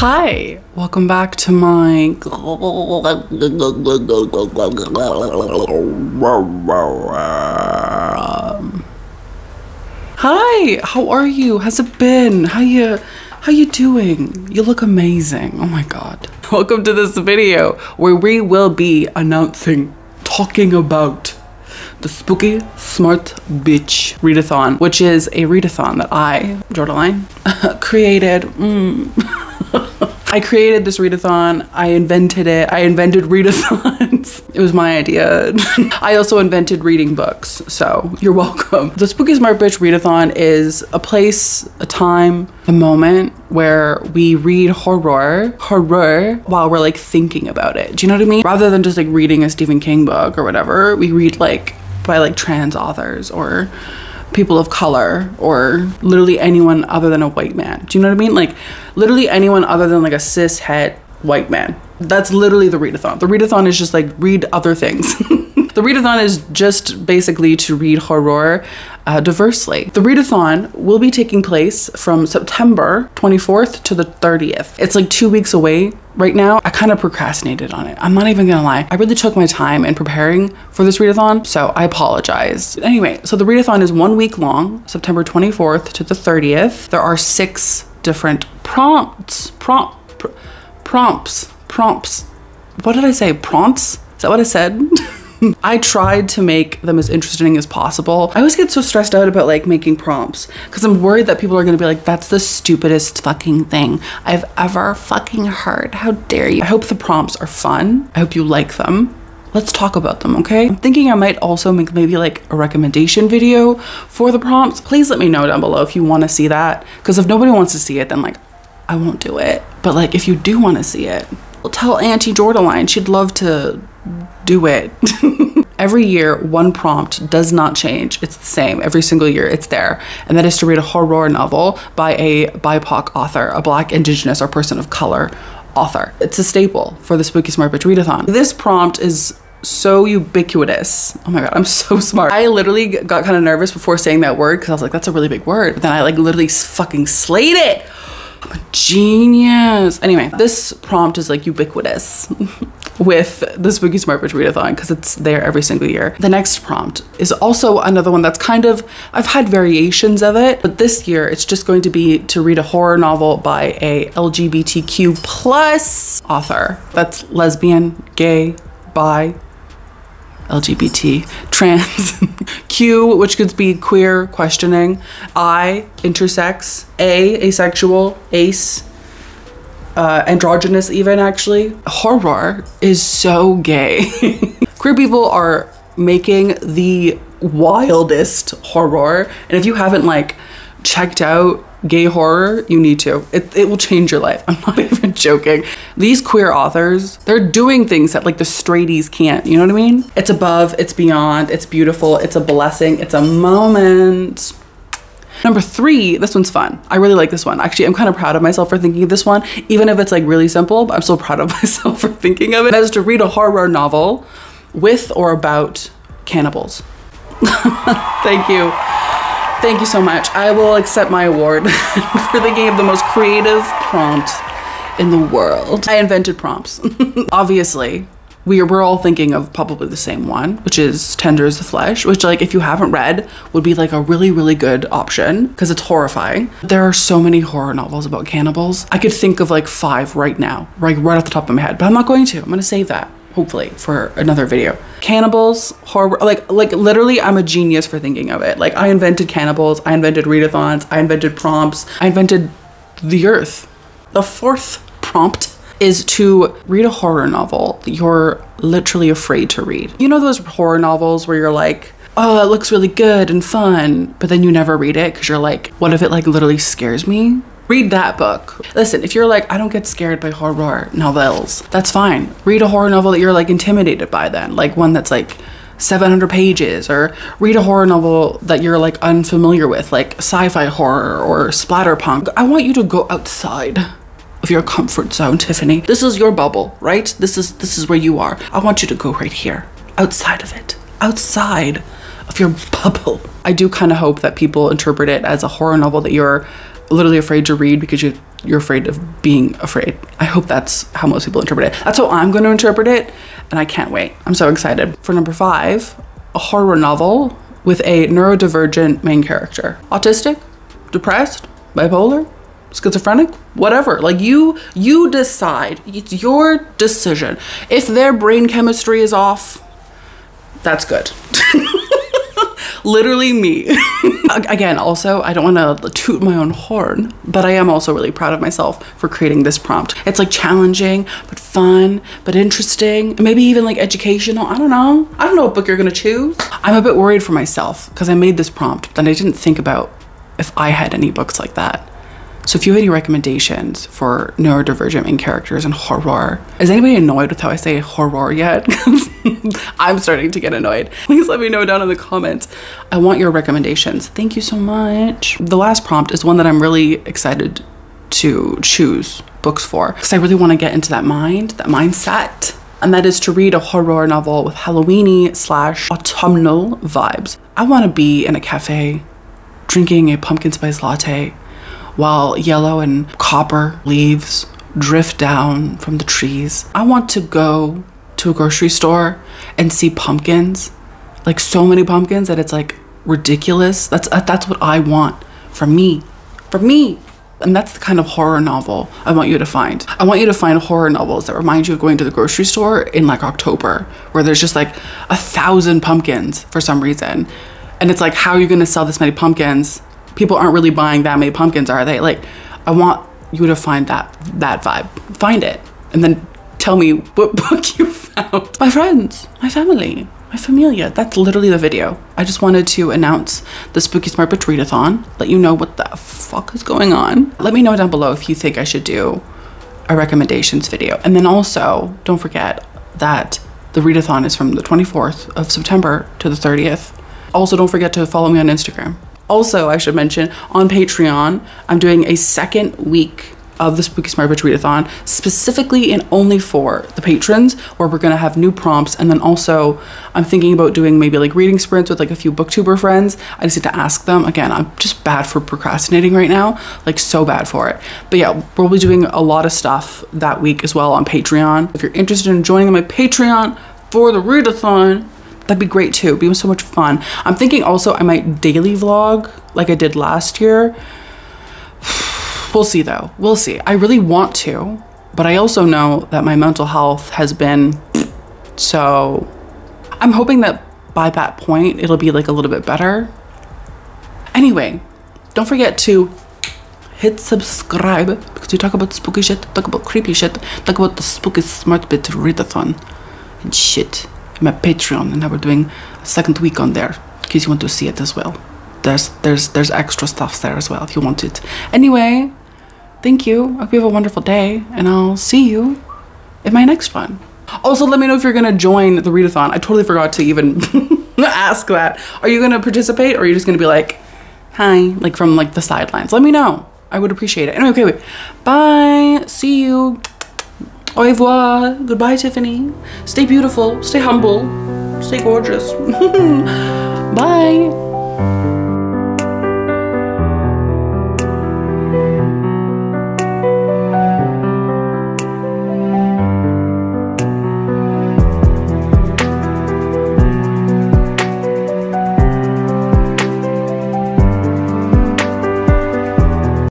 Hi, welcome back to my Hi, how are you? How's it been? How you doing? You look amazing. Oh my god. Welcome to this video where we will be talking about the Spooky Smart Bitch readathon, which is a readathon that I, Jordaline, created. I created this readathon. I invented it. I invented readathons. It was my idea. I also invented reading books, so you're welcome. The Spooky Smart Bitch readathon is a place, a time, a moment where we read horror while we're like thinking about it. Do you know what I mean? Rather than just like reading a Stephen King book or whatever, we read like by like trans authors or people of color or literally anyone other than a white man. Do you know what I mean? Like literally anyone other than like a cis het white man. That's literally the readathon. The readathon is just like read other things. The readathon is just basically to read horror diversely. The readathon will be taking place from September 24th to the 30th. It's like 2 weeks away right now. I kind of procrastinated on it. I'm not even gonna lie. I really took my time in preparing for this readathon, so I apologize. Anyway, so the readathon is 1 week long, September 24th to the 30th. There are 6 different prompts. What did I say? Prompts? Is that what I said? I tried to make them as interesting as possible. I always get so stressed out about like making prompts because I'm worried that people are gonna be like, that's the stupidest fucking thing I've ever fucking heard. How dare you? I hope the prompts are fun. I hope you like them. Let's talk about them, okay? I'm thinking I might also make maybe like a recommendation video for the prompts. Please let me know down below if you wanna see that. Because if nobody wants to see it, then like, I won't do it. But like, if you do wanna see it, well, tell Auntie Jordaline, she'd love to do it. Every year, one prompt does not change. It's the same every single year. It's there. And that is to read a horror novel by a BIPOC author, a Black, Indigenous, or person of color author. It's a staple for the Spooky Smart Bitch readathon. This prompt is so ubiquitous. Oh my god, I'm so smart. I literally got kind of nervous before saying that word because I was like, that's a really big word. But then I like literally fucking slayed it. I'm a genius. Anyway, this prompt is like ubiquitous with the Spooky Smart Bitch readathon because it's there every single year. The next prompt is also another one that's kind of, I've had variations of it, but this year it's just going to be to read a horror novel by a LGBTQ plus author. That's lesbian, gay, bi, LGBT, trans, Q, which could be queer, questioning, I, intersex, A, asexual, ace, androgynous even actually. Horror is so gay. Queer people are making the wildest horror. And if you haven't like checked out gay horror, you need to. It will change your life. I'm not even joking. These queer authors, they're doing things that like the straighties can't, you know what I mean? It's above, it's beyond, it's beautiful, it's a blessing, it's a moment. Number 3, this one's fun. I really like this one. Actually, I'm kind of proud of myself for thinking of this one, even if it's like really simple, but I'm still proud of myself for thinking of it. That is to read a horror novel with or about cannibals. Thank you. Thank you so much. I will accept my award for thinking of the most creative prompt in the world. I invented prompts. Obviously, we're all thinking of probably the same one, which is Tender as the Flesh, which like if you haven't read would be like a really, really good option because it's horrifying. There are so many horror novels about cannibals. I could think of like 5 right now, right off the top of my head, but I'm not going to. I'm gonna save that, hopefully, for another video. Cannibals, horror, like literally I'm a genius for thinking of it. Like I invented cannibals, I invented readathons, I invented prompts, I invented the earth. The 4th prompt is to read a horror novel that you're literally afraid to read. You know those horror novels where you're like, oh, it looks really good and fun, but then you never read it because you're like, what if it like literally scares me? Read that book. Listen, if you're like, I don't get scared by horror novels, that's fine. Read a horror novel that you're like intimidated by then, like one that's like 700 pages, or read a horror novel that you're like unfamiliar with, like sci-fi horror or splatterpunk. I want you to go outside of your comfort zone, Tiffany. This is your bubble, right? This is where you are. I want you to go right here, outside of it, outside of your bubble. I do kind of hope that people interpret it as a horror novel that you're literally afraid to read because you you're afraid of being afraid. I hope that's how most people interpret it. That's how I'm going to interpret it, and I can't wait. I'm so excited. For number 5, a horror novel with a neurodivergent main character. Autistic, depressed, bipolar, schizophrenic, whatever. Like you decide. It's your decision. If their brain chemistry is off, that's good. Literally me. Again, also, I don't want to toot my own horn, but I am also really proud of myself for creating this prompt. It's like challenging, but fun, but interesting, maybe even like educational. I don't know. I don't know what book you're gonna choose. I'm a bit worried for myself because I made this prompt and I didn't think about if I had any books like that. So if you have any recommendations for neurodivergent main characters and horror, is anybody annoyed with how I say horror yet? I'm starting to get annoyed. Please let me know down in the comments. I want your recommendations. Thank you so much. The last prompt is one that I'm really excited to choose books for because I really want to get into that mindset. And that is to read a horror novel with Halloweeny / autumnal vibes. I want to be in a cafe drinking a pumpkin spice latte while yellow and copper leaves drift down from the trees. I want to go to a grocery store and see pumpkins, like so many pumpkins that it's like ridiculous. That's what I want for me. And that's the kind of horror novel I want you to find. I want you to find horror novels that remind you of going to the grocery store in like October, where there's just like 1,000 pumpkins for some reason. And it's like, how are you gonna sell this many pumpkins? People aren't really buying that many pumpkins, are they? Like, I want you to find that vibe. Find it. And then tell me what book you found. My friends, my family, my familia. That's literally the video. I just wanted to announce the Spooky Smart Bitch readathon. Let you know what the fuck is going on. Let me know down below if you think I should do a recommendations video. And then also, don't forget that the readathon is from the 24th of September to the 30th. Also, don't forget to follow me on Instagram. Also, I should mention, on Patreon, I'm doing a second week of the Spooky Smart Bitch readathon, specifically and only for the patrons, where we're gonna have new prompts. And then also, I'm thinking about doing maybe like reading sprints with like a few booktuber friends. I just need to ask them. Again, I'm just bad for procrastinating right now, like so bad for it. But yeah, we'll be doing a lot of stuff that week as well on Patreon. If you're interested in joining my Patreon for the readathon, that'd be great too. It'd be so much fun. I'm thinking also I might daily vlog like I did last year. We'll see though. We'll see. I really want to, but I also know that my mental health has been, so I'm hoping that by that point it'll be like a little bit better. Anyway, don't forget to hit subscribe because we talk about spooky shit, talk about creepy shit, talk about the Spooky Smart Bitch readathon and shit. My Patreon, and now we're doing a second week on there in case you want to see it as well. There's extra stuff there as well if you want it. Anyway, thank you. I hope you have a wonderful day, and I'll see you in my next one. Also, let me know if you're gonna join the readathon. I totally forgot to even ask that. Are you gonna participate, or are you just gonna be like, hi, like from like the sidelines? Let me know. I would appreciate it. Anyway, okay, wait. Bye. See you. Au revoir. Goodbye, Tiffany. Stay beautiful. Stay humble. Stay gorgeous. Bye.